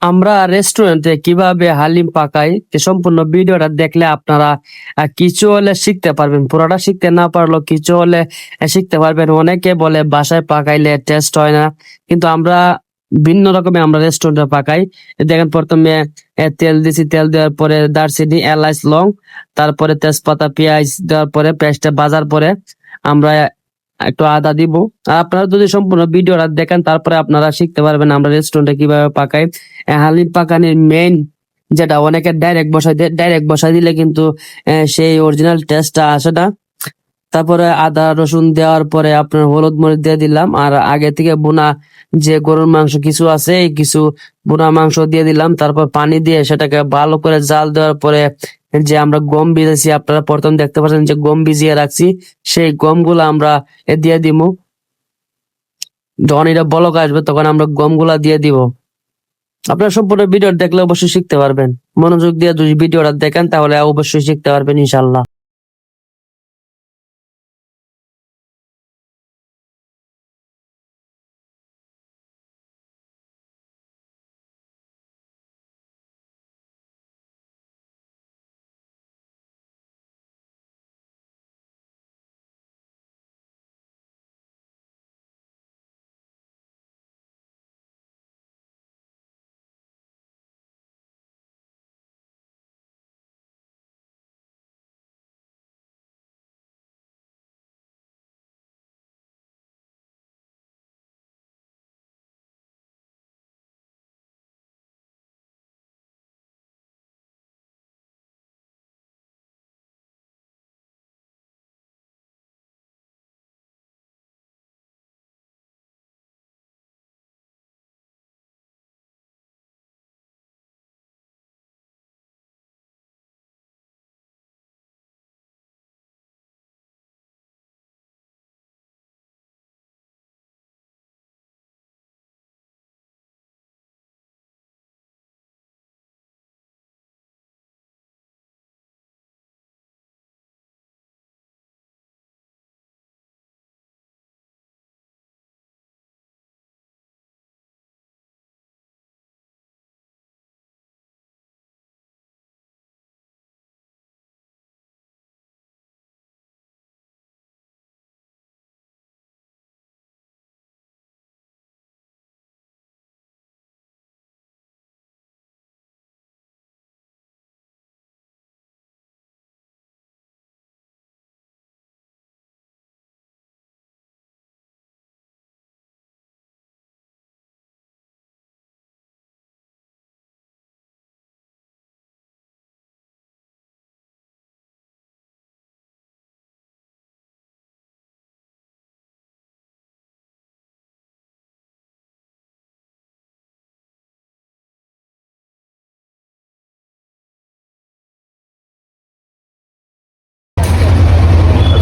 আমরা রেস্টুরেন্টে কিভাবে হালিম পাকাই সম্পূর্ণ ভিডিওটা দেখলে আপনারা কিছু হলে শিখতে পারবেন, পুরোটা শিখতে না পারলেও কিছু হলে শিখতে পারবেন। অনেকে বলে বাসায় পাকাইলে টেস্ট হয় না, কিন্তু আমরা ভিন্ন রকমের আমরা রেস্টুরেন্টে পাকাই। দেখেন, প্রথমে তেল দিছি, তেল দেওয়ার পরে দারচিনি, এলাচ, লং, তারপরে তেজপাতা, পেঁয়াজ দেওয়ার পরে পেঁয়াজটা ভাজার পরে আমরা একটু আদা দিব। আর আপনারা যদি সম্পূর্ণ ভিডিওটা দেখেন তারপরে আপনারা শিখতে পারবেন আমরা রেস্টুরেন্টে কিভাবে পাকাই। হালিম পাকানির মেইন যেটা, অনেকে ডাইরেক্ট বসাই দেয়, ডাইরেক্ট বসাই দিলে কিন্তু সেই অরিজিনাল টেস্টটা আসে না। তারপরে আদা রসুন দেওয়ার পরে আপনার হলুদ মরিচ দিয়ে দিলাম, আর আগে থেকে বোনা যে গরুর মাংস কিছু আছে এই কিছু বোনা মাংস দিয়ে দিলাম। তারপর পানি দিয়ে সেটাকে ভালো করে জাল দেওয়ার পরে যে আমরা গম ভিজেছি, আপনারা প্রথম দেখতে পাচ্ছেন যে গম ভিজিয়ে রাখছি, সেই গমগুলো আমরা দিয়ে দিব। যখন এটা বলক আসবে তখন আমরা গমগুলা দিয়ে দিব। আপনারা সম্পূর্ণ ভিডিও দেখলে অবশ্যই শিখতে পারবেন। মনোযোগ দিয়ে যদি ভিডিওটা দেখেন তাহলে অবশ্যই শিখতে পারবেন ইনশাল্লাহ।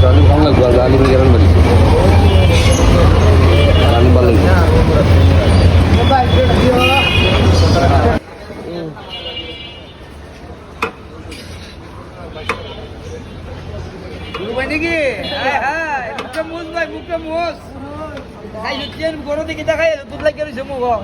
Alim kamu nggak jual alim pikiran beri. Alim balik. Ini ki, hai, buka mus, boy, buka mus. Saya jual goro di kita kaya, tutup lagi harus semua.